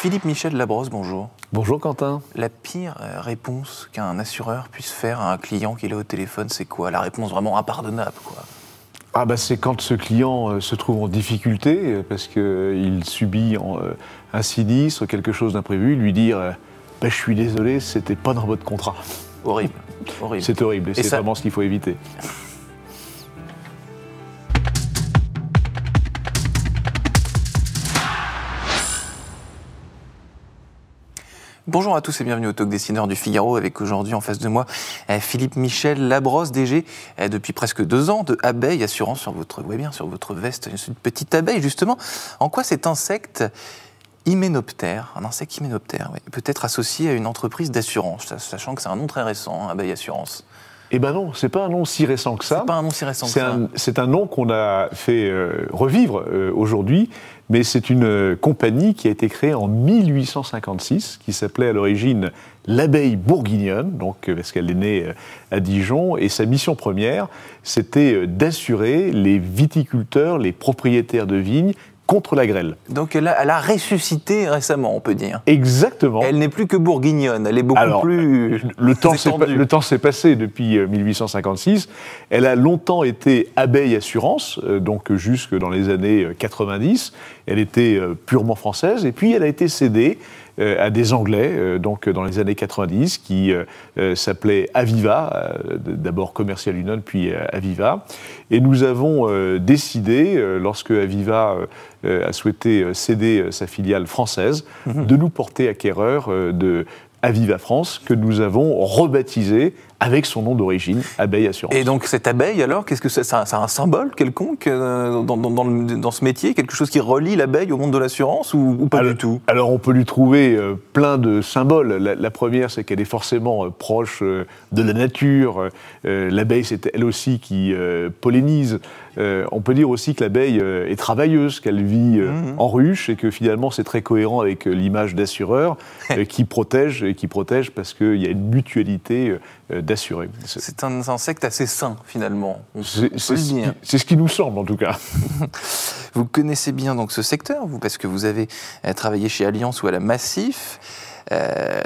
Philippe Michel Labrosse, bonjour. Bonjour Quentin. La pire réponse qu'un assureur puisse faire à un client qu'il a au téléphone, c'est quoi? La réponse vraiment impardonnable, quoi. Ah bah c'est quand ce client se trouve en difficulté parce qu'il subit un sinistre, quelque chose d'imprévu, lui dire bah, je suis désolé, c'était pas dans votre contrat. Horrible, horrible. C'est horrible et c'est vraiment ce qu'il faut éviter. Bonjour à tous et bienvenue au Talk Dessineur du Figaro, avec aujourd'hui en face de moi Philippe Michel Labrosse, DG depuis presque 2 ans de Abeille Assurance sur votre veste, une petite abeille justement. En quoi cet insecte hyménoptère, peut être associé à une entreprise d'assurance, sachant que c'est un nom très récent, Abeille Assurance? Eh ben non, c'est pas un nom si récent que ça. C'est pas un nom si récent que ça. C'est un nom qu'on a fait revivre aujourd'hui, mais c'est une compagnie qui a été créée en 1856, qui s'appelait à l'origine l'Abeille Bourguignonne, donc parce qu'elle est née à Dijon, et sa mission première, c'était d'assurer les viticulteurs, les propriétaires de vignes, contre la grêle. Donc elle a ressuscité récemment, on peut dire. Exactement. Elle n'est plus que bourguignonne, elle est beaucoup plus le temps s'est passé depuis 1856. Elle a longtemps été Abeille Assurance, donc jusque dans les années 90. Elle était purement française, et puis elle a été cédée à des Anglais, donc dans les années 90, qui s'appelaient Aviva, d'abord Commercial Union, puis Aviva. Et nous avons décidé, lorsque Aviva a souhaité céder sa filiale française, de nous porter acquéreur de Aviva France, que nous avons rebaptisé avec son nom d'origine, Abeille Assurance. Et donc cette abeille, alors, qu'est-ce que ça a un symbole quelconque dans ce métier? Quelque chose qui relie l'abeille au monde de l'assurance ou pas du tout? Alors on peut lui trouver plein de symboles. La première, c'est qu'elle est forcément proche de la nature. L'abeille, c'est elle aussi qui pollinise. On peut dire aussi que l'abeille est travailleuse, qu'elle vit en ruche et que finalement c'est très cohérent avec l'image d'assureur qui protège parce qu'il y a une mutualité d'assurés. C'est un insecte assez sain finalement. C'est ce qui nous semble en tout cas. Vous connaissez bien donc ce secteur, parce que vous avez travaillé chez Allianz ou à la Massif.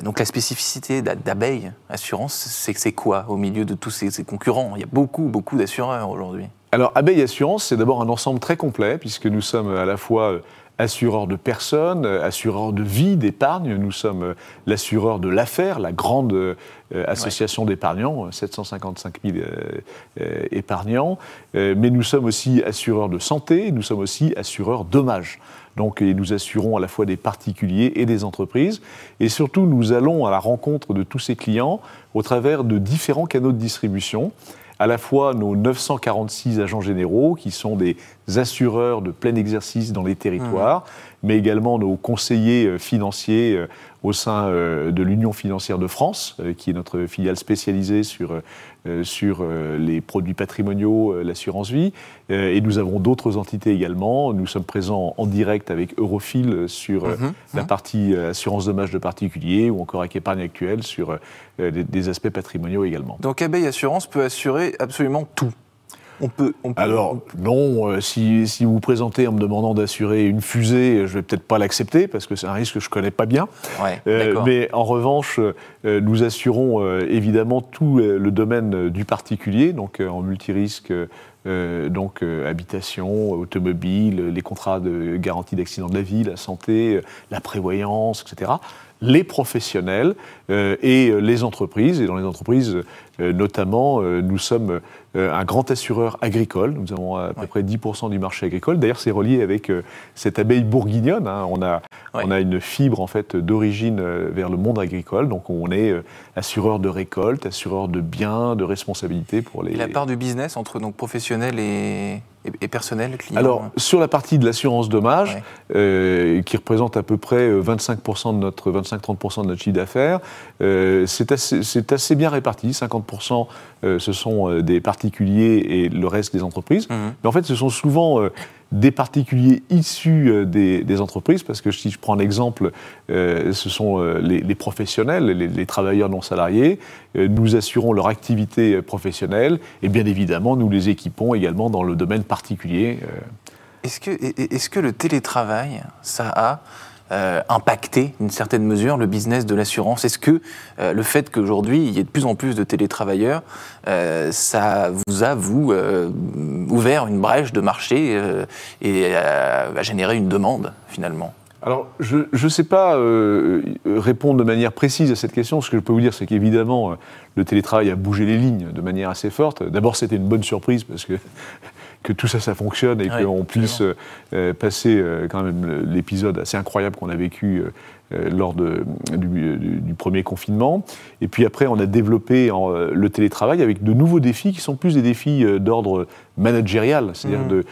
Donc la spécificité d'Abeille Assurance, c'est quoi au milieu de tous ces concurrents? Il y a beaucoup d'assureurs aujourd'hui. Alors Abeille Assurance, c'est d'abord un ensemble très complet, puisque nous sommes à la fois assureur de personnes, assureur de vie, d'épargne. Nous sommes l'assureur de l'affaire, la grande association d'épargnants, 755 000 épargnants. Mais nous sommes aussi assureurs de santé, nous sommes aussi assureurs dommages. Donc nous assurons à la fois des particuliers et des entreprises. Et surtout, nous allons à la rencontre de tous ces clients au travers de différents canaux de distribution. À la fois nos 946 agents généraux, qui sont des assureurs de plein exercice dans les territoires, mais également nos conseillers financiers au sein de l'Union financière de France, qui est notre filiale spécialisée sur les produits patrimoniaux, l'assurance vie. Et nous avons d'autres entités également. Nous sommes présents en direct avec Eurofil sur la partie assurance dommages de particuliers, ou encore avec Épargne Actuelle sur des aspects patrimoniaux également. Donc Abeille Assurance peut assurer absolument tout. Alors, non, si vous vous présentez en me demandant d'assurer une fusée, je ne vais peut-être pas l'accepter, parce que c'est un risque que je ne connais pas bien. Ouais, mais en revanche, nous assurons évidemment tout le domaine du particulier, donc en multirisque, habitation, automobile, les contrats de garantie d'accident de la vie, la santé, la prévoyance, etc. Les professionnels et les entreprises. Et dans les entreprises, notamment, nous sommes un grand assureur agricole. Nous avons à peu près 10% du marché agricole. D'ailleurs, c'est relié avec cette abeille bourguignonne. Hein. On a une fibre en fait d'origine vers le monde agricole. Donc, on est assureur de récolte, assureur de biens, de responsabilité pour les... Et la part du business entre donc professionnel et personnel, client? Alors, sur la partie de l'assurance dommage, qui représente à peu près 25-30% de notre chiffre d'affaires, c'est assez bien réparti. 50% ce sont des particuliers et le reste des entreprises. Mais en fait, ce sont souvent des particuliers issus des entreprises, parce que si je prends l'exemple, ce sont les professionnels, les travailleurs non salariés. Nous assurons leur activité professionnelle et bien évidemment, nous les équipons également dans le domaine particulier. Est-ce que le télétravail, ça a impacté d'une certaine mesure le business de l'assurance? Est-ce que le fait qu'aujourd'hui il y ait de plus en plus de télétravailleurs, ça vous a, ouvert une brèche de marché et a généré une demande finalement? Alors, je ne sais pas répondre de manière précise à cette question. Ce que je peux vous dire, c'est qu'évidemment, le télétravail a bougé les lignes de manière assez forte. D'abord, c'était une bonne surprise parce que tout ça, ça fonctionne et qu'on puisse passer quand même l'épisode assez incroyable qu'on a vécu lors du premier confinement. Et puis après, on a développé le télétravail avec de nouveaux défis qui sont plus des défis d'ordre managérial, c'est-à-dire de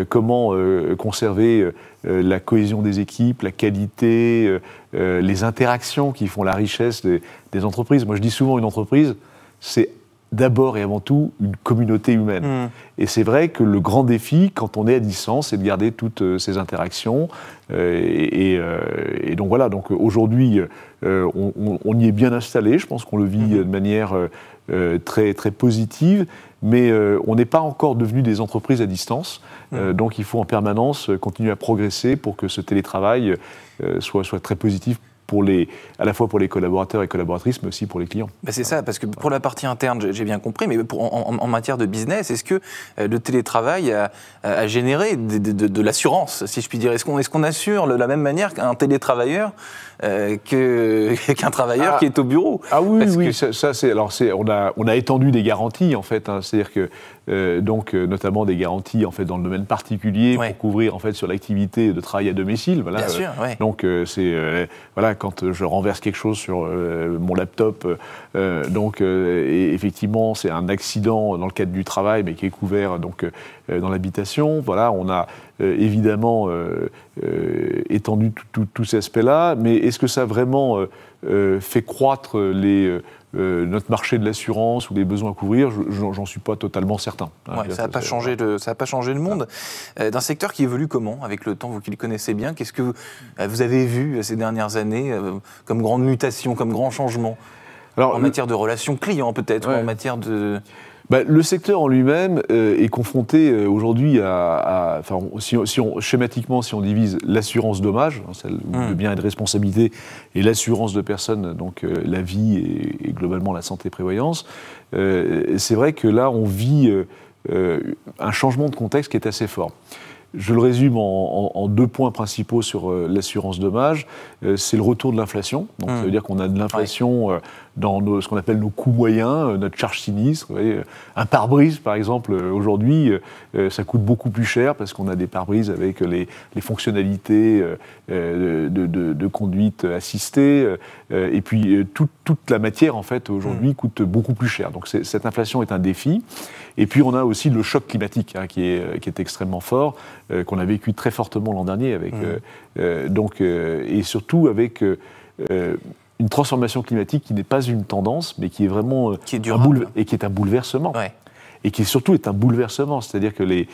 comment conserver la cohésion des équipes, la qualité, les interactions qui font la richesse des entreprises. Moi, je dis souvent, une entreprise, c'est d'abord et avant tout une communauté humaine. Et c'est vrai que le grand défi, quand on est à distance, c'est de garder toutes ces interactions. Et donc voilà, donc aujourd'hui, on y est bien installé. Je pense qu'on le vit de manière très, très positive. Mais on n'est pas encore devenu des entreprises à distance. Donc il faut en permanence continuer à progresser pour que ce télétravail soit très positif à la fois pour les collaborateurs et collaboratrices, mais aussi pour les clients. C'est ça, parce que pour la partie interne, j'ai bien compris, mais en matière de business, est-ce que le télétravail a généré de l'assurance, si je puis dire? Est-ce qu'on assure de la même manière qu'un télétravailleur qu'un travailleur qui est au bureau? Ah oui, on a étendu des garanties, en fait, hein, c'est-à-dire que notamment des garanties en fait dans le domaine particulier pour couvrir en fait sur l'activité de travail à domicile. Voilà. Bien sûr, donc voilà, quand je renverse quelque chose sur mon laptop, et effectivement c'est un accident dans le cadre du travail, mais qui est couvert dans l'habitation. Voilà, on a évidemment étendu tous ces aspects-là, mais est-ce que ça a vraiment fait croître notre marché de l'assurance ou les besoins à couvrir? J'en suis pas totalement certain. Ça n'a pas changé le monde. D'un secteur qui évolue comment, avec le temps, vous qui le connaissez bien, qu'est-ce que vous avez vu ces dernières années comme grande mutation, comme grand changement? Alors, en matière de relations clients peut-être, ou en matière de... Le secteur en lui-même est confronté aujourd'hui schématiquement, si on divise l'assurance dommage, celle de biens et de responsabilité, et l'assurance de personnes, donc la vie et globalement la santé prévoyance, c'est vrai que là, on vit un changement de contexte qui est assez fort. Je le résume en 2 points principaux sur l'assurance dommage. C'est le retour de l'inflation. Donc, ça veut dire qu'on a de l'inflation dans ce qu'on appelle nos coûts moyens, notre charge sinistre. Vous voyez, un pare-brise, par exemple, aujourd'hui, ça coûte beaucoup plus cher parce qu'on a des pare-brises avec les fonctionnalités de conduite assistée. Et puis, toute la matière, en fait, aujourd'hui, coûte beaucoup plus cher. Donc, cette inflation est un défi. Et puis, on a aussi le choc climatique qui est extrêmement fort, qu'on a vécu très fortement l'an dernier, et surtout avec une transformation climatique qui n'est pas une tendance, mais qui est vraiment qui est durable. et qui est un bouleversement. Et qui surtout est un bouleversement, c'est-à-dire que les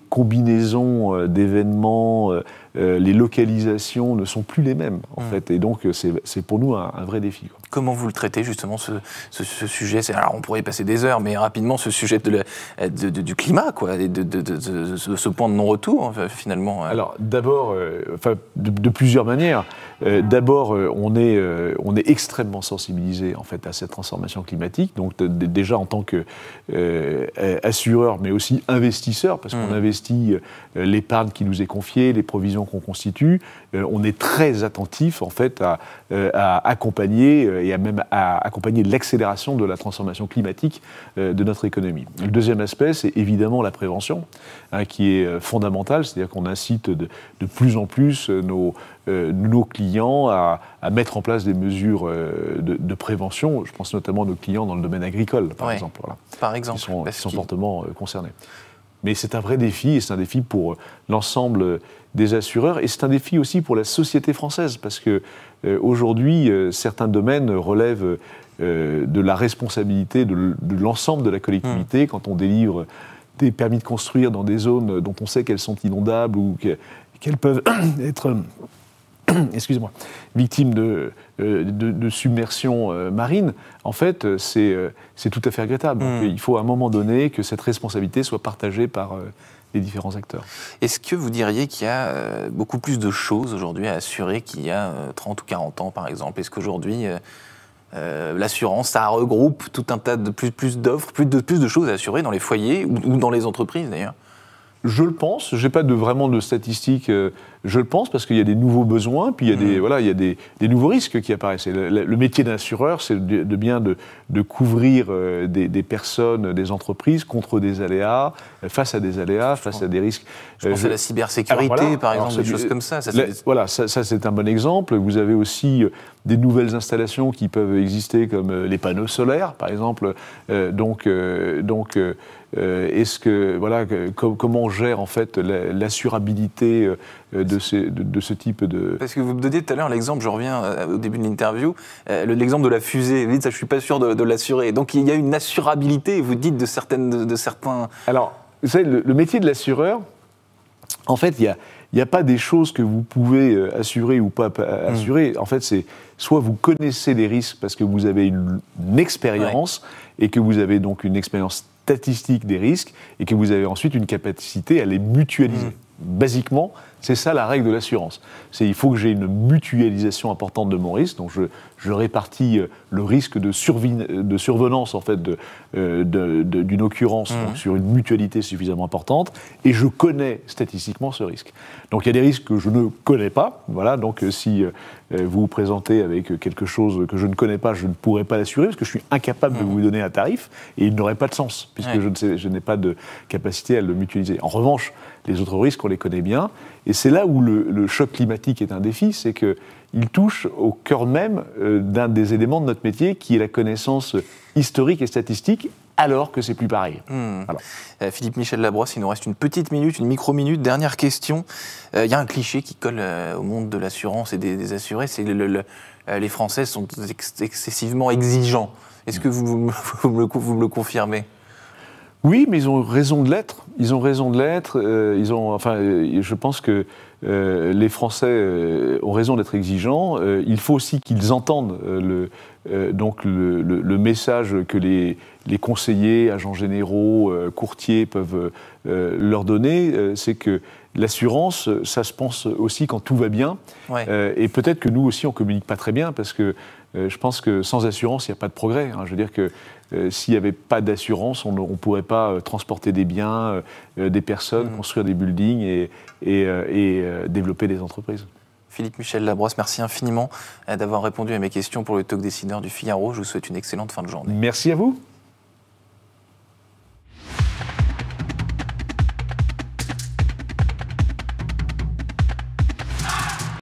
combinaisons d'événements, les localisations ne sont plus les mêmes, en fait. Et donc, c'est pour nous un vrai défi. Comment vous le traitez, justement, ce sujet? Alors, on pourrait y passer des heures, mais rapidement, ce sujet du climat, de ce point de non-retour, finalement. Alors, d'abord, de plusieurs manières. D'abord, on est extrêmement sensibilisé, en fait, à cette transformation climatique. Donc, déjà, en tant qu'assureur, mais aussi investisseur, parce qu'on investit l'épargne qui nous est confiée, les provisions qu'on constitue, on est très attentif, en fait, à accompagner et à accompagner l'accélération de la transformation climatique de notre économie. Le deuxième aspect, c'est évidemment la prévention, qui est fondamentale, c'est-à-dire qu'on incite de plus en plus nos clients à mettre en place des mesures de prévention. Je pense notamment à nos clients dans le domaine agricole, par exemple. Voilà, par exemple. Qui sont fortement concernés. Mais c'est un vrai défi, et c'est un défi pour l'ensemble des assureurs, et c'est un défi aussi pour la société française, parce que aujourd'hui, certains domaines relèvent de la responsabilité de l'ensemble de la collectivité quand on délivre des permis de construire dans des zones dont on sait qu'elles sont inondables ou qu'elles peuvent être victimes de submersion marine. En fait, c'est tout à fait regrettable. Donc, il faut à un moment donné que cette responsabilité soit partagée par les différents acteurs. Est-ce que vous diriez qu'il y a beaucoup plus de choses aujourd'hui à assurer qu'il y a 30 ou 40 ans, par exemple? Est-ce qu'aujourd'hui, l'assurance, ça regroupe tout un tas de plus d'offres, plus de choses à assurer dans les foyers ou dans les entreprises, d'ailleurs? Je le pense, je n'ai pas vraiment de statistiques, je le pense parce qu'il y a des nouveaux besoins, puis il y a des nouveaux risques qui apparaissent. Et le métier d'un assureur, c'est de couvrir des personnes, des entreprises contre des aléas, face à des aléas, face à des risques. Je pense à la cybersécurité, par exemple, des choses comme ça. Ça c'est un bon exemple. Vous avez aussi des nouvelles installations qui peuvent exister, comme les panneaux solaires, par exemple. Est-ce que comment on gère en fait l'assurabilité de ce type de... Parce que vous me donniez tout à l'heure l'exemple, je reviens au début de l'interview, l'exemple de la fusée. Vous dites ça, je suis pas sûr de l'assurer. Donc il y a une assurabilité, vous dites de certains. Alors, vous savez, le métier de l'assureur, en fait, il n'y a pas des choses que vous pouvez assurer ou pas assurer. En fait, c'est soit vous connaissez les risques parce que vous avez une expérience et que vous avez donc une expérience statistique des risques et que vous avez ensuite une capacité à les mutualiser. Basiquement, c'est ça la règle de l'assurance. Il faut que j'ai une mutualisation importante de mon risque, donc je répartis le risque de survenance en fait d'une occurrence donc, sur une mutualité suffisamment importante, et je connais statistiquement ce risque. Donc il y a des risques que je ne connais pas, voilà, donc si vous vous présentez avec quelque chose que je ne connais pas, je ne pourrai pas l'assurer parce que je suis incapable de vous donner un tarif et il n'aurait pas de sens puisque je n'ai pas de capacité à le mutualiser. En revanche, les autres risques, on les connaît bien. Et c'est là où le choc climatique est un défi, c'est qu'il touche au cœur même d'un des éléments de notre métier, qui est la connaissance historique et statistique, alors que c'est plus pareil. Voilà. Philippe Michel Labrosse, il nous reste une petite minute, une micro-minute. Dernière question. Il y a un cliché qui colle au monde de l'assurance et des assurés, c'est les Français sont excessivement exigeants. Est-ce que vous me le confirmez ? Oui, mais ils ont raison de l'être. Ils ont raison de l'être. Je pense que les Français ont raison d'être exigeants. Il faut aussi qu'ils entendent le message que les conseillers, agents généraux, courtiers peuvent leur donner. C'est que l'assurance, ça se pense aussi quand tout va bien. Et peut-être que nous aussi, on ne communique pas très bien parce que je pense que sans assurance, il n'y a pas de progrès. Je veux dire que s'il n'y avait pas d'assurance, on ne pourrait pas transporter des biens, des personnes, construire des buildings et développer des entreprises. Philippe Michel Labrosse, merci infiniment d'avoir répondu à mes questions pour le Talk Décideur du Figaro. Je vous souhaite une excellente fin de journée. Merci à vous.